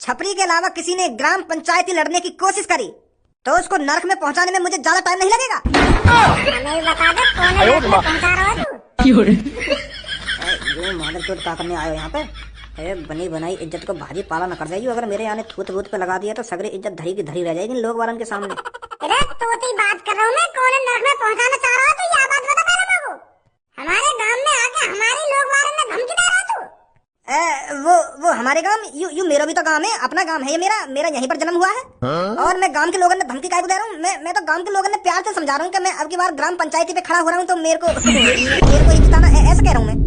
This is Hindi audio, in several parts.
छपरी के अलावा किसी ने ग्राम पंचायती लड़ने की कोशिश करी तो उसको नरक में पहुंचाने में मुझे ज्यादा टाइम नहीं लगेगा। हमें बता दे कौन है नरक में पहुंचा रहा है तू? ये मॉडल चोट क्या करने आयो यहाँ पे? बनी बनाई इज्जत को भाजी पाला न कर जाइए। अगर मेरे आने थूत वूत पे लगा दिया तो सगरी इज्जत धरी की धरी रह जाएगी लोग वारन के सामने। अरे तोती बात कर रहा हूँ मैं, कौन है नरक में पहुंचाना चाह रहा है तो यह बात बता पहले मेरे को। हमारे गांव में आके हमारे लोग वारन में धमकी दे रहा तू? वो हमारे गांव यू मेरा भी तो गांव है, अपना गांव है ये मेरा यहीं पर जन्म हुआ है। और मैं गांव के लोगों ने धमकी काहे को दे रहा हूँ? मैं तो गांव के लोगों ने प्यार से समझा रहा हूँ कि मैं अब की बार ग्राम पंचायती पे खड़ा हो रहा हूँ तो मेरे को ही जिताना, ऐसा कह रहा हूँ मैं।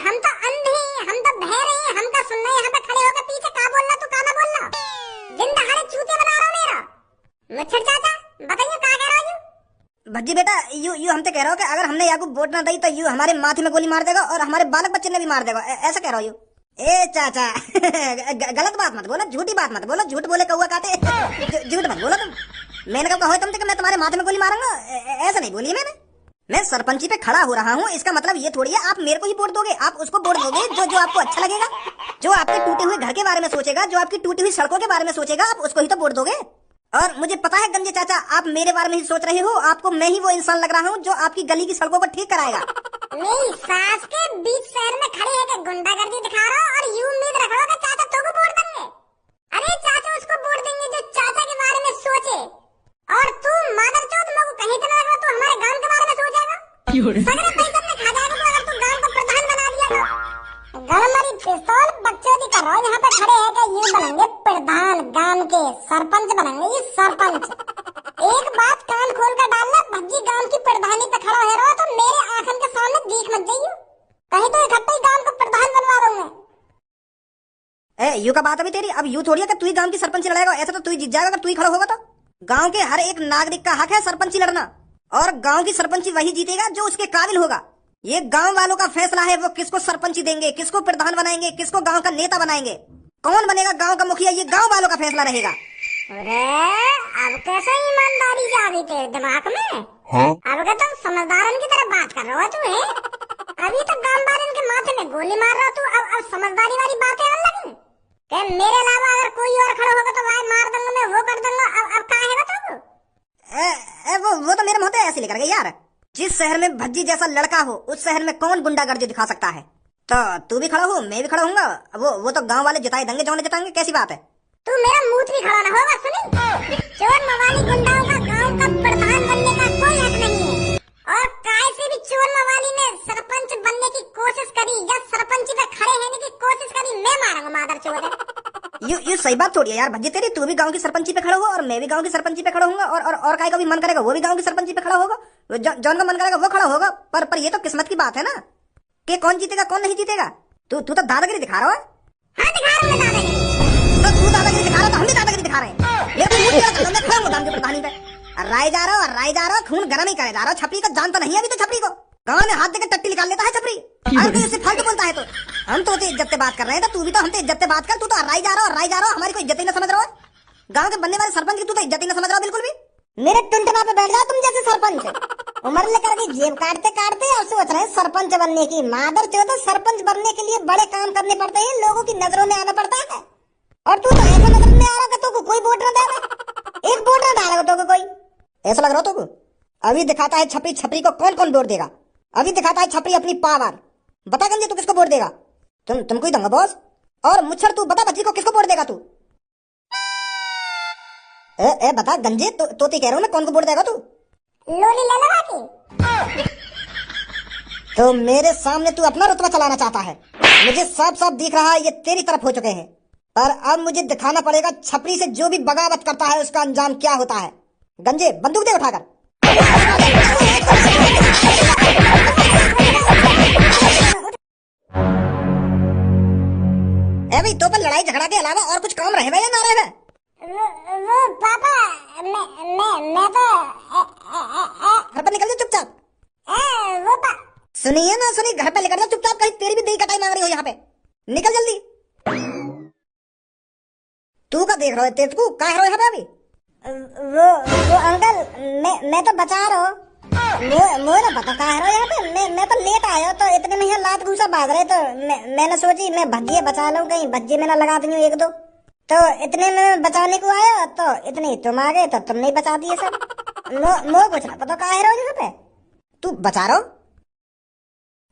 हम तो अंधे हैं, हम तो बहरे हैं, हम तो सुन रहे हैं, यहाँ पे खड़े होकर पीछे का बोल रहा तू का ना बोल रहा? दिन दहाड़े चूतिया बना रहा मेरा मच्छर चाचा, बताइए क्या कह रहा है? भज्जी बेटा यू हमसे कह रहा हो कि अगर हमने याकू वोट ना दी तो यू हमारे माथे में गोली मार देगा और हमारे बालक बच्चे ने भी मार देगा, ऐसा कह रहा हो यू? ए चाचा गलत बात मत बोलो, झूठी बात मत बोलो, झूठ बोले कौआ काटे, झूठ मत बोलो तुम। मैंने कब कहा तुमसे कि मैं तुम्हारे माथे में गोली मारूंगा? ऐसा नहीं बोली मैंने। मैं सरपंची पे खड़ा हो रहा हूँ, इसका मतलब ये थोड़ी है आप मेरे को ही वोट दोगे। आप उसको वोट दोगे जो आपको अच्छा लगेगा, जो आपके टूटे हुए घर के बारे में सोचेगा, जो आपकी टूटी हुई सड़कों के बारे में सोचेगा, आप उसको ही तो वोट दोगे। और मुझे पता है गंजे चाचा आप मेरे बारे में ही सोच रहे हो, आपको मैं ही वो इंसान लग रहा हूँ जो आपकी गली की सड़कों को ठीक कराएगा। नहीं, सास के बीच शहर में खड़े है गुंडागर्दी दिखा रहा हो और यूं उम्मीद रख रहा हो कि चाचा तो को वोट देंगे। अरे चाचा उसको वोट देंगे जो चाचा के बारे में सोचे, और तू मादरचोद लोग कहीं तो लगा तू हमारे गांव के बारे में सोचेगा। सगरे पैसे में खा जाएगा तो अगर तू गांव को प्रधान बना दिया तो। गलमारी पिस्तौल बकचोदी कर रहा हो, यहाँ पे खड़े है कि ये बनेंगे प्रधान, गांव के सरपंच बनेंगे, ये सरपंच। एक बात कान खोल कर डालना, भज्जी गांव की प्रधानी पे खड़ा है रहा तो मेरे आंखन के सामने दिख मत जाइए, कहीं तो इकट्ठा ही गांव को प्रधान बनवा दूंगा। यू का बात अभी तेरी, अब यू थोड़ी है कि तू ही गांव की सरपंची लड़ाएगा, ऐसा तो तू ही जीत जाएगा अगर तू ही खड़ा होगा तो। गांव के हर एक नागरिक का हक है सरपंची लड़ना, और गांव की सरपंची वही जीतेगा जो उसके काबिल होगा। ये गांव वालों का फैसला है वो किसको सरपंची देंगे, किसको प्रधान बनाएंगे, किसको गांव का नेता बनाएंगे, कौन बनेगा गांव का मुखिया, ये गांव वालों का फैसला रहेगा। अरे अब कैसे ईमानदारी जा गई तेरे दिमाग में? अब का तो समझदारन की तरह बात कर रहा है तू है? अभी तो गांव वालों के माथे में गोली मार रहा तू, अब समझदारी वाली बातें आने लगी कि मेरे अलावा अगर कोई और खड़ा होगा तो भाई मार दूंगा मैं, वो कर दूंगा। अब कहाँ है तू? वो तो मेरे मुंह पे ऐसे लेकर गए यार। जिस शहर में भज्जी जैसा लड़का हो उस शहर में कौन गुंडागर्दी दिखा सकता है? तो तू भी खड़ा हो, मैं भी खड़ा हूँगा, वो तो गांव वाले जिताए देंगे जो जिताएंगे, कैसी बात है? तू मेरा मुंह भी खड़ा ना होगा सुनी? चोर मवाली गुंडाओं का गांव का प्रधान बनने का कोई हक नहीं है, और काय से भी चोर मवाली ने सरपंच बनने की कोशिश करी या सरपंची पे खड़े रहने की कोशिश करी, मैं मारूंगा मादरचोद। यू सही बात थोड़ी है यार भज्जी तेरी, तू भी गांव की सरपंची पे खड़ा हो और मैं भी गांव की सरपंची पे खड़ा होऊंगा, और काय का भी मन करेगा वो भी गांव की सरपंची पे खड़ा होगा, जौन का मन करेगा वो खड़ा होगा। पर ये तो किस्मत की बात है ना कि कौन जीतेगा कौन नहीं जीतेगा। तू तो दादागिरी दिखा रहा है। हाँ दिखा रहा हूँ दादागिरी। तो तू दादागिरी दिखा रहा तो हम भी दादागिरी दिखा रहे हैं। मैं खड़ा हूँ गांव की प्रधानी पे, राय जा रहा खून गर्म ही करे जा रहा। छपरी का जान तो नहीं है अभी तो, छपरी को गांव में हाथ देकर टट्टी निकाल लेता है छपरी। अगर तू इससे फालतू बोलता है तो हम तो इज्जत से बात कर रहे हैं, तो तू भी तो हमसे इज्जत से बात कर। तू तो राय जा रहा हमारी कोई इज्जत ही ना समझ रहा है। गांव के बनने वाले सरपंच की तू तो इज्जत ही ना समझ रहा बिल्कुल भी। मेरे टुंटना पे बैठ जाओ तुम जैसे सरपंच, उम्र लेकर के जेब काटते काटते और सोच रहे सरपंच बनने की। मादरचोद, सरपंच बनने के लिए बड़े काम करने पड़ते हैं, लोगों की नजरों में आना पड़ता है, और तू तो ऐसा नजर में आ रहा है तो कोई वोट न दे, एक वोट न डालेगा तो कोई। ऐसा लग रहा हो तुमको? अभी दिखाता है छपरी को कौन कौन वोट देगा। अभी दिखाता है छपरी अपनी पावर। बता गंजे तू किसको वोट देगा? तुमको ही दूंगा बॉस। और मुच्छर तू बता बच्ची को किसको वोट देगा तू? ए बता गंजे, तोती कह रहा हूँ मैं, कौन को वोट देगा तू? लोली ललवा की। तो मेरे सामने तू अपना रुतबा चलाना चाहता है। मुझे साफ साफ दिख रहा है ये तेरी तरफ हो चुके हैं, पर अब मुझे दिखाना पड़ेगा छपरी से जो भी बगावत करता है उसका अंजाम क्या होता है। गंजे बंदूक दे उठाकर। भाई तो पर लड़ाई झगड़ा के अलावा और कुछ काम रहे या ना रहे? वो पापा मैं तो घर पर निकल जाओ चुपचाप। वो सुनिए ना सुनिए, घर पे लेकर जाओ चुपचाप, कहीं तेरी भी दिल कटाई मांग रही हो यहाँ पे। निकल जल्दी। तू का देख रहा है? तेज को कहाँ है यहाँ पे अभी? वो अंकल मैं तो बचा रहा हूँ। मोरा पता कहाँ है यहाँ पे। मैं तो लेट आया तो इतने में यहाँ लात घूसा बांध रहे तो मैंने सोची मैं भज्जिए बचा लूं, कहीं भज्जी में ना लगा दी एक दो। तो इतने में मैं बचाने को आया तो इतने ही तुम आ गए तो तुमने ही बचा दिए सब। मो कुछ ना पता कहाँ है यहाँ पे। तू बचा रहो,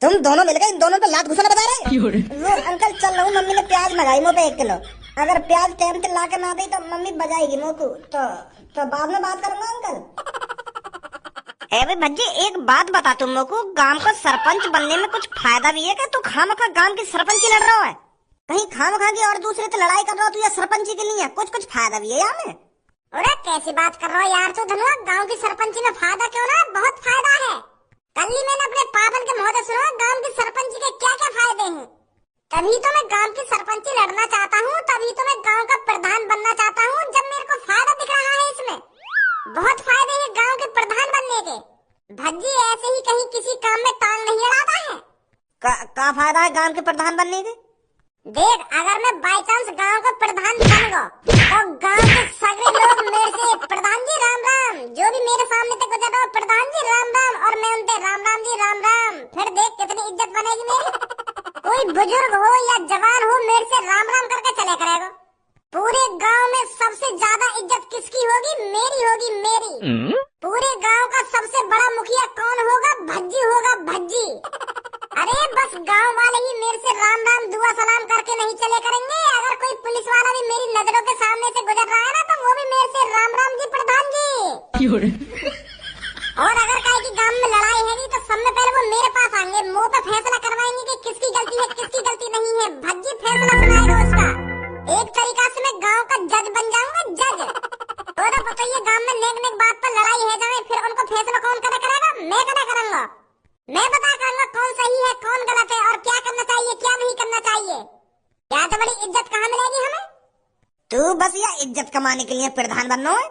तुम दोनों मिलकर इन दोनों पे लात घुसाना बता रहे। वो अंकल चल रहा हूँ, मम्मी ने प्याज मंगाई मुँह पे 1 किलो। अगर प्याज टाइम से ला के ना दी तो मम्मी बजाएगी मुँह को। तो बाद में बात करूंगा अंकल। ए भाई भज्जी एक बात बता तुम लोग को, गांव का सरपंच बनने में कुछ फायदा भी है क्या? तू खामखा गांव की सरपंची लड़ रहा है, कहीं खामखा की और दूसरे से लड़ाई कर रहा हो तू या सरपंची के लिए? कुछ फायदा भी है यहाँ में? अरे कैसी बात कर रहा हो यार तू धनुआ, गांव की सरपंची में फायदा क्यों ना, बहुत फायदा है। कल ही मैंने अपने पापन के मुंह से सुना गांव की सरपंची के क्या क्या फायदे हैं। तभी तो मैं गांव की सरपंची लड़ना चाहता हूँ, तभी तो मैं गांव का प्रधान बनना चाहता हूँ, जब मेरे को फायदा दिख रहा है इसमें। बहुत फायदे हैं गांव के प्रधान बनने के। भज्जी ऐसे ही कहीं किसी काम में टांग नहीं अड़ाता है। का फायदा है गांव के प्रधान बनने के? देख अगर मैं बाई चांस गांव का प्रधान बन गया तो गांव के सभी लोग मेरे से प्रधान जी राम राम, जो भी मेरे सामने से गुजर रहा हो प्रधान जी राम राम, और मैं उनसे राम राम जी राम राम। फिर देख कितनी इज्जत बनेगी मेरी। कोई बुजुर्ग हो या जवान हो मेरे से राम राम करके चले करेगा। पूरे गांव में सबसे ज्यादा इज्जत किसकी होगी? मेरी होगी, मेरी। पूरे गांव का सबसे बड़ा मुखिया कौन होगा? भज्जी होगा, भज्जी। अरे बस गांव वाले ही मेरे से राम राम दुआ सलाम करके नहीं चले करेंगे। अगर कोई पुलिस वाला भी मेरी नजरों के सामने से गुजर रहा है ना तो वो भी मेरे से राम राम जी प्रधान जी। और अगर कहे कि गांव में लड़ाई है तो सबसे पहले वो मेरे पास आएंगे, मुंह पे फैसला करवाएंगे कि किसकी गलती है किसकी गलती नहीं है। भज्जी फैसला सुनाएगा उसका। एक तरीका से मैं गांव का जज बन जाऊंगा, जज। तो बताइए गांव में नेक नेक बात पर लड़ाई है जाए, फिर उनको फैसला कौन करेगा? मैं करूंगा। मैं बता करूंगा कौन सही है कौन गलत है और क्या करना चाहिए क्या नहीं करना चाहिए। क्या तो बड़ी इज्जत कहाँ मिलेगी हमें? तू बस या इज्जत कमाने के लिए प्रधान बनना है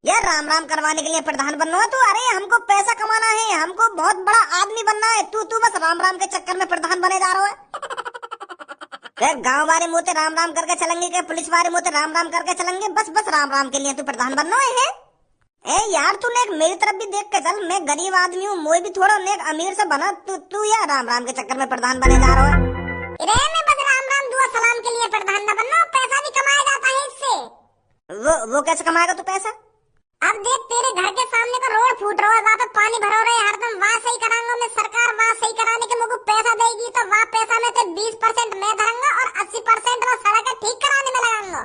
या राम राम करवाने के लिए प्रधान बनना है? तो अरे हमको पैसा कमाना है, हमको बहुत बड़ा आदमी बनना है। तू बस राम राम के चक्कर में प्रधान बने जा रहा है। गांव वाले मुँह राम राम करके चलेंगे क्या पुलिस वाले मुँह राम राम करके चलेंगे? बस राम राम के लिए तू प्रधान बनना है। ए यार तूने मेरी तरफ भी देख के चल, मैं गरीब आदमी हूँ, मोई भी थोड़ा नेक अमीर से बना। तू या राम राम के चक्कर में प्रधान बने जा रहा है। मैं बस राम राम दुआ सलाम के लिए प्रधान न बनना, पैसा भी कमाया जाता है इससे। वो कैसे कमाएगा तू पैसा? अब देख तेरे घर के सामने का रोड फूट रहा है, वहाँ पे पानी भरो रहे हरदम, वहाँ सही कराऊंगा मैं। सरकार वहाँ सही कराने के मुझको पैसा देगी तो वहाँ पैसा में से 20% मैं धरूंगा और 80% वहाँ सड़क ठीक कराने में लगाऊंगा।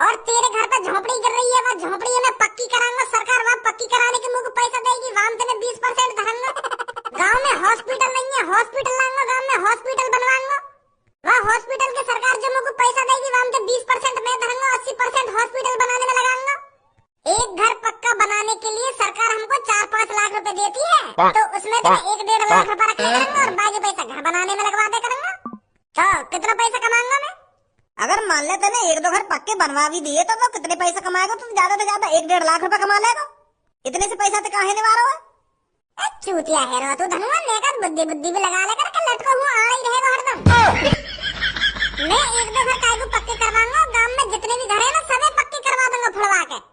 और तेरे घर पे झोपड़ी गिर रही है, वहाँ झोपड़ी में पक्की कराऊंगा। सरकार वहाँ पक्की कराने के मुझको पैसा देगी, वहाँ से मैं 20% धरूंगा। गाँव में हॉस्पिटल नहीं है, हॉस्पिटल लाऊंगा, गाँव में हॉस्पिटल बनवाऊंगा। वहाँ हॉस्पिटल के सरकार जो मुझको पैसा देगी वहाँ से 20% मैं धरूंगा, 80% हॉस्पिटल बनाने में लगाऊंगा। एक घर पक्का बनाने के लिए सरकार हमको 4-5 लाख रुपए देती है, तो उसमें तो 1-1.5 लाख रुपए रख करूंगा और बाकी पैसा घर बनाने में लगवा दे करूंगा। तो कितना पैसा कमाऊंगा मैं? अगर मान लेते ना 1-2 घर पक्के बनवा भी दिए तो कितने पैसा कमाएगा? तो ज्यादा से ज्यादा 1-1.5 लाख रुपए कमा लेगा। इतने से पैसा तो कहाँ है निवारा है? चूतिया है रो तू धनुआ, नेकर बुद्धि भी लगा लेकर के लटको हुआ आ ही रहेगा हरदम। मैं 1-2 घर काहे को पक्के करवाऊंगा, गाँव में जितने भी घर है ना सभी पक्के करवा दूंगा फुलवा के।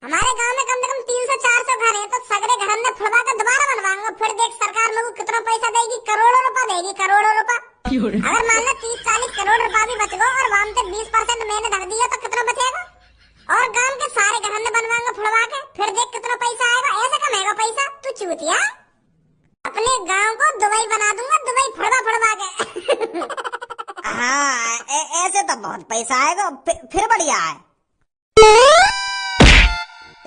हमारे गांव में कम से कम 300-400 घर हैं, तो सगरे घर हमने फुलवा कर दोबारा बनवाऊंगा। फिर देख सरकार मुझको कितना पैसा देगी, करोड़ों रुपए देगी, करोड़ों रुपए। अगर मान लो 30-40 करोड़ रुपए भी बच गो और वहाँ से 20% मैंने धर दिया तो कितना बचेगा? और गांव के सारे घर हमने बनवाऊंगा फुलवा के, फिर देख कितना पैसा आएगा। ऐसे कमाएगा पैसा तू चूतिया। अपने गाँव को दुबई बना दूंगा, दुबई फुलवा के। हाँ ऐसे तो बहुत पैसा आएगा, फिर बढ़िया है।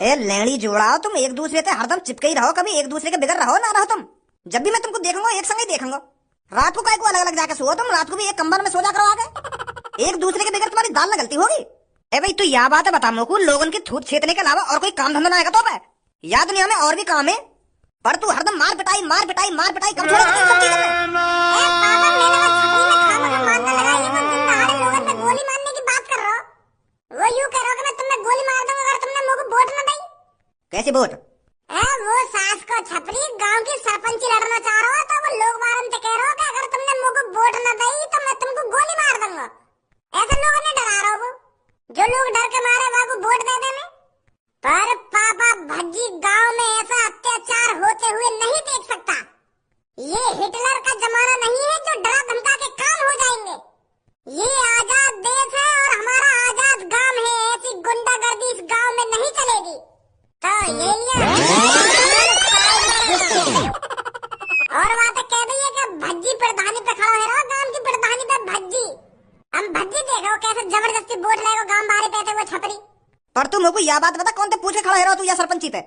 ए लेडी जोड़ा, तुम एक दूसरे से हरदम चिपके ही रहो, कभी एक दूसरे के बिगड़ रहो ना रहो तुम। जब भी मैं तुमको देखूंगा एक संग ही देखूंगा। रात को अलग अलग जाके सो तुम, रात को भी एक कंबल में सो जा करो आगे। एक दूसरे के बिगड़ तुम्हारी दाल न गलती होगी। ए भाई तू यह बात है बता मोकू, लोगन की थूत छेतने के अलावा और कोई काम धंधा ना आएगा तो? या दुनिया में और भी काम है, पर तू हरदम मार पिटाई कब छोड़ेगा सब चीजों में? गोली मारने की बात कर रहा हो? वो यूं कह रहा हो कि मैं तुम्हें गोली मार दूंगा अगर तुमने मुझको वोट न दी। कैसी वोट? वो सास को छपरी गांव की सरपंची लड़ना चाह रहा हो तो वो लोग वारन से कह रहा हो कि अगर तुमने मुझको वोट न दी तो मैं तुमको गोली मार दूंगा। ऐसे लोगों ने डरा रहा हो, जो लोग डर के मारे वहाँ को वोट दे देने। पर पापा भज्जी गांव में ऐसा अत्याचार होते हुए नहीं देख सकता। ये हिटलर का जमाना नहीं है जो डरा धमका के काम हो जाएंगे। ये आजाद देश है और हमारा आजाद गांव है। ऐसी गुंडागर्दी इस गांव में नहीं चलेगी। तो ये और बात कह दी है कि भज्जी प्रधानी पे खड़ा है रहो, गांव की प्रधानी पे भज्जी। हम भज्जी देखो कैसे जबरदस्ती वोट लेगा गांव बाहर पैसे वो छपरी। पर तू मेरे को यह बात बता, कौन ते पूछ के खड़ा है रहो तू या सरपंची पे?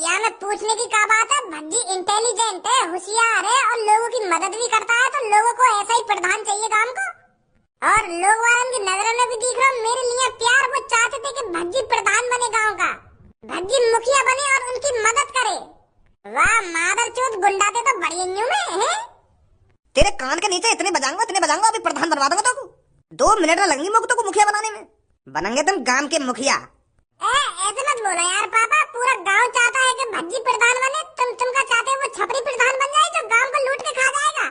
या मैं पूछने की क्या बात है, भज्जी इंटेलिजेंट है, होशियार है और लोगों की मदद भी करता है। तो लोगों को ऐसा ही प्रधान चाहिए गांव को। और लोग वालों की नजरों में भी दिख रहा मेरे लिए प्यार। वो चाहते थे कि भज्जी प्रधान बने गांव का, भज्जी मुखिया बने और उनकी मदद करे। वाह मादरचोद गुंडा थे तो बड़ी न्यू में है। तेरे कान के नीचे इतने बजाऊंगा अभी प्रधान बनवा दूंगा तो 2 मिनट लगेंगे मुझको मुखिया बनाने में। बनेंगे तुम गांव के मुखिया। ऐसे मत बोलो यार पापा, पूरा गांव चाहता है कि भज्जी प्रधान बने। तुम क्या चाहते हो वो छपरी प्रधान बन जाए जो गांव को लूट के खा जाएगा?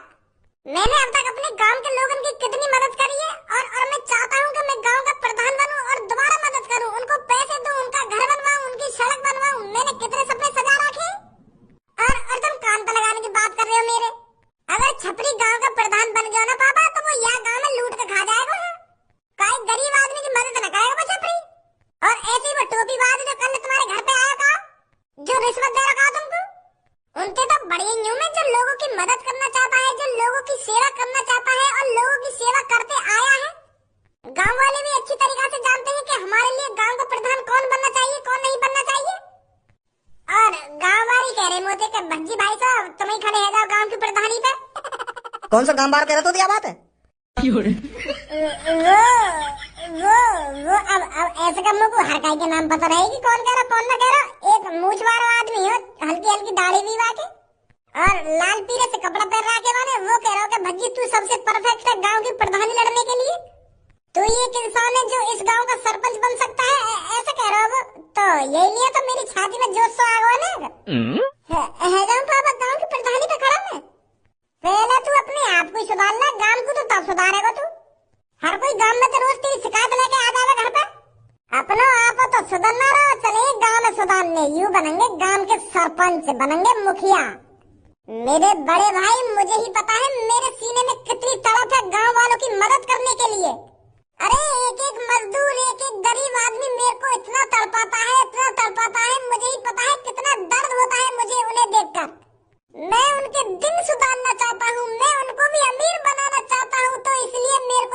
मैंने अब तक अपने गांव के लोगों की कितनी मदद करी है और मैं चाहता हूँ कि मैं गांव का प्रधान बनूं और दोबारा मदद करूं, उनको पैसे दूं, उनका घर बनवाऊं, उनकी सड़क बनवाऊं। मैंने कितने सपने सजा रखे और तुम कान पे लगाने की बात कर रहे हो मेरे। अगर छपरी गांव का प्रधान बन गया ना पापा तो वो यहाँ गांव में लूट के खा जाएगा। कोई गरीब आदमी की मदद न करेगा वो छपरी। और ऐसे ही वो टोपी बाज जो कल तुम्हारे घर पे आया था, जो रिश्वत दे रखा तुमको, उनके तो बड़े न्यू में जो लोगों की मदद करना चाहता है, जो लोगों की सेवा करना चाहता है और लोगों की सेवा करते आया है। गांव वाले भी अच्छी तरीके से जानते हैं कि हमारे लिए गांव का प्रधान कौन बनना चाहिए कौन नहीं बनना चाहिए। और गांव वाले कह रहे मोते कि भज्जी भाई साहब तुम ही खड़े है जाओ गांव की प्रधानी पे। कौन सा गांव बाहर कह रहा तो क्या बात है? वो अब ऐसे कमों को हर काई के नाम पता रहेगी कौन कह रहा कौन ना कह रहा। एक मूछ वाला आदमी हो, हल्की हल्की दाढ़ी भी बाके और लाल पीले से कपड़ा पहन रखे वाले, वो कह रहा हो कि भज्जी तू सबसे परफेक्ट है गांव की प्रधानी लड़ने के लिए। तू ये एक इंसान है जो इस गांव का सरपंच बन सकता है, ऐसे कह रहा हो। तो यही लिए तो मेरी छाती में जोश तो आ गया है गांव पापा गांव की प्रधानी पे खड़ा है। पहले तू अपने आप को सुधार ले, गांव को तो तब सुधारेगा तू। हर कोई गांव में तो रोज तेरी शिकायत लेके आ जाएगा घर पे। अपनो आप तो सुधरना रहो, चले गांव में सुधारने। यू बनेंगे गांव के सरपंच, बनेंगे मुखिया। मेरे बड़े भाई मुझे ही पता है मेरे सीने में कितनी तड़प है गांव वालों की मदद करने के लिए। अरे एक एक मजदूर, एक एक गरीब आदमी मेरे को इतना तड़पाता है, इतना तड़पाता है। मुझे ही पता है कितना दर्द होता है मुझे उन्हें देखकर। मैं उनके दिन सुधारना चाहता हूँ, मैं उनको भी अमीर बनाना चाहता हूँ। तो इसलिए मेरे